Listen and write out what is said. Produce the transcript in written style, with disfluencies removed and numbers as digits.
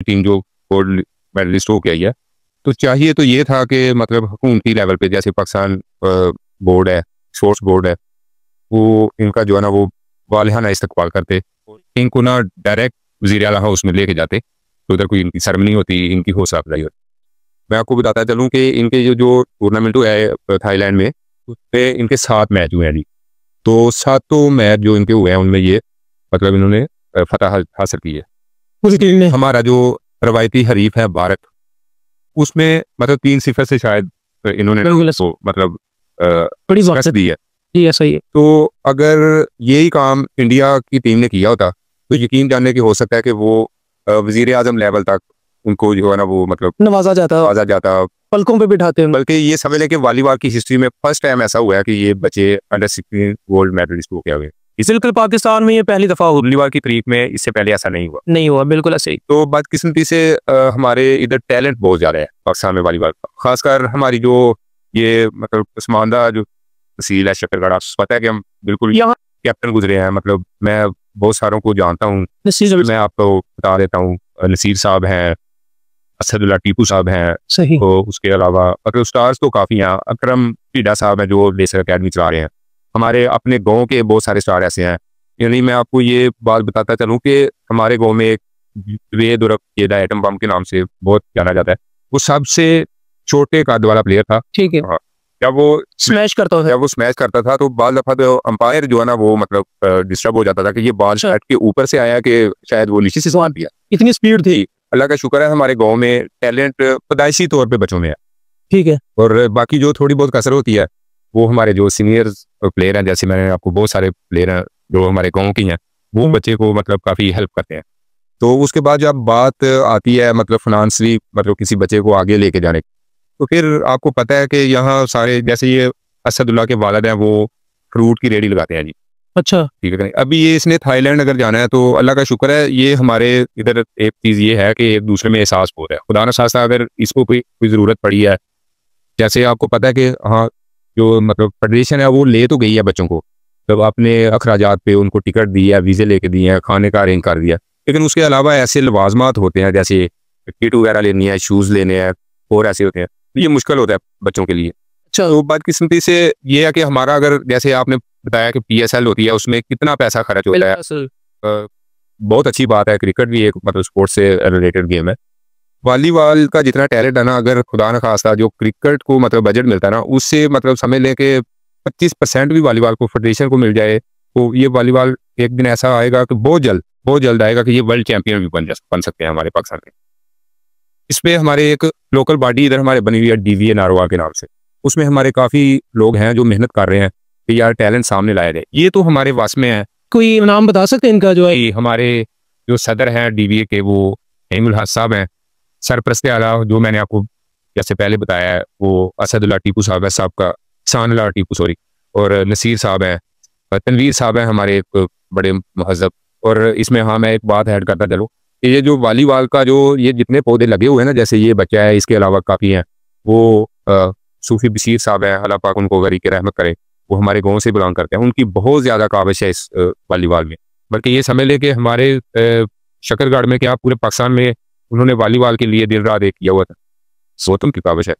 Team जो gold medallist हो के आई है। तो चाहिए तो ये था कि मतलब हुकूमती लेवल पे जैसे पाकिस्तान बोर्ड है, स्पोर्ट्स बोर्ड है, वो इनका जो है ना वो वालिहाना इस्तकबाल करते, इनको ना डायरेक्ट वज़ीर आला हाउस में लेके जाते, तो उधर कोई इनकी सेरेमनी होती, इनकी हौसला अफजाई होती। मैं आपको बताता चलूँ कि इनके जो टूर्नामेंट हुआ है थाईलैंड में, उसमें इनके 7 मैच हुए हैं जी। तो 7 मैच जो इनके हुए हैं उनमें ये मतलब इन्होंने फतह हासिल की है। उस टीम में हमारा जो रवायती हरीफ है भारत, उसमें मतलब 3-0 से शायद इन्होंने तो मतलब बड़ी शिकस्त दी है। सही है। तो अगर यही काम इंडिया की टीम ने किया होता तो यकीन जानने की हो सकता है कि वो वजीर आजम लेवल तक उनको जो है ना वो मतलब नवाजा जाता, पलकों पे बिठाते हैं। बल्कि ये समझ लें कि वॉलीबॉल की हिस्ट्री में फर्स्ट टाइम ऐसा हुआ है कि ये बच्चे अंडर 16 गोल्ड मेडलिस्ट हो गए हुए। बिल्कुल पाकिस्तान में ये पहली दफा हुआ, वॉलीबॉल की तारीख में इससे पहले ऐसा नहीं हुआ बिल्कुल ऐसे ही। तो बदकिस्मती से हमारे इधर टैलेंट बहुत ज्यादा है पाकिस्तान में वॉलीबॉल का, खासकर हमारी जो ये मतलब पसमानदा जो तहसील है शकरगढ़, आपको पता है कि हम बिल्कुल यहाँ कैप्टन गुजरे हैं, मतलब मैं बहुत सारों को जानता हूँ। मैं आपको बता देता हूँ, नसीर साहब हैं, असदुल्ला टीपू साहब हैं, सही। तो उसके अलावा मतलब स्टार्स तो काफ़ी हैं, अकरम पीडा साहब हैं जो लेसर अकेडमी चला रहे हैं। हमारे अपने गांव के बहुत सारे स्टार ऐसे हैं। यानी मैं आपको ये बात बताता चलूँ कि हमारे गांव में एक वेद उर्फ येदा एटम बम के नाम से बहुत जाना जाता है, वो सबसे छोटे कद वाला प्लेयर था। ठीक है। हाँ, जब वो स्मैश करता था तो बाल दफा तो अंपायर जो है ना वो मतलब डिस्टर्ब हो जाता था कि ये बॉल शॉट के ऊपर से आया कि शायद वो नीचे से मार दिया, इतनी स्पीड थी। अल्लाह का शुक्र है हमारे गांव में टैलेंट पैदाइशी तौर पे बच्चों में है। ठीक है। और बाकी जो थोड़ी बहुत कसर होती है वो हमारे जो सीनियर प्लेयर हैं, जैसे मैंने आपको बहुत सारे प्लेयर हैं जो हमारे गांव की हैं, वो बच्चे को मतलब काफ़ी हेल्प करते हैं। तो उसके बाद जब बात आती है मतलब फाइनेंशियली मतलब किसी बच्चे को आगे लेके जाने, तो फिर आपको पता है कि यहाँ सारे जैसे ये असदुल्ला के वालिद हैं वो फ्रूट की रेडी लगाते हैं जी। अच्छा, ठीक है। अभी ये इसने थाईलैंड अगर जाना है तो अल्लाह का शुक्र है ये हमारे इधर एक चीज़ ये है कि एक दूसरे में एहसास हो रहा है। खुदा न खास्ता अगर इसको कोई ज़रूरत पड़ी है, जैसे आपको पता है कि हाँ जो मतलब फेडरेशन है वो ले तो गई है बच्चों को, तो अपने अखराजात पे उनको टिकट दी है, वीज़े लेके दिए हैं, खाने का अरेंज कर दिया, लेकिन उसके अलावा ऐसे लवाजमात होते हैं जैसे किट वगैरह लेनी है, शूज़ लेने हैं और ऐसे होते हैं, ये मुश्किल होता है बच्चों के लिए। अच्छा, तो बदकिस्मती से ये है कि हमारा अगर जैसे आपने बताया कि PSL होती है उसमें कितना पैसा खर्च होता है, बहुत अच्छी बात है। क्रिकेट भी एक मतलब स्पोर्ट्स से रिलेटेड गेम है। वॉलीबॉल का जितना टैलेंट है ना, अगर खुदा न खास्ता जो क्रिकेट को मतलब बजट मिलता है ना, उससे मतलब समझ लें कि 25% भी वॉलीबॉल को फेडरेशन को मिल जाए तो ये वॉलीबॉल एक दिन ऐसा आएगा कि बहुत जल्द आएगा कि ये वर्ल्ड चैंपियन भी बन सकते हैं हमारे पाकिस्तान के। इसमें हमारे एक लोकल बॉडी इधर हमारे बनी हुई है DVA नारवा के नाम से, उसमें हमारे काफ़ी लोग हैं जो मेहनत कर रहे हैं कि यार टैलेंट सामने लाया जाए। ये तो हमारे वास में है। कोई नाम बता सकते हैं इनका? जो है हमारे जो सदर हैं DVA के वो हेमुल हक साहब हैं, सरपरस्ते आला जो मैंने आपको जैसे पहले बताया है वो असदुल्ला टीपू साहब है, साहब का सानला टीपू सॉरी, और नसीर साहब हैं, तनवीर साहब हैं हमारे एक बड़े महजब। और इसमें हाँ मैं एक बात ऐड करता चलूँ, ये जो वॉलीबॉल का जो ये जितने पौधे लगे हुए हैं ना, जैसे ये बच्चा है, इसके अलावा काफ़ी हैं, वो सूफी बशीर साहब हैं, अल्लाह पाक उनको गरी के रहमत करे, वो हमारे गांव से बिलोंग करते हैं। उनकी बहुत ज़्यादा काविश है इस वॉलीबॉल में, बल्कि ये समझ लें कि हमारे शकरगढ़ में क्या पूरे पाकिस्तान में उन्होंने वॉलीबॉल के लिए दिन रात एक किया हुआ था, सोतम की काविश है।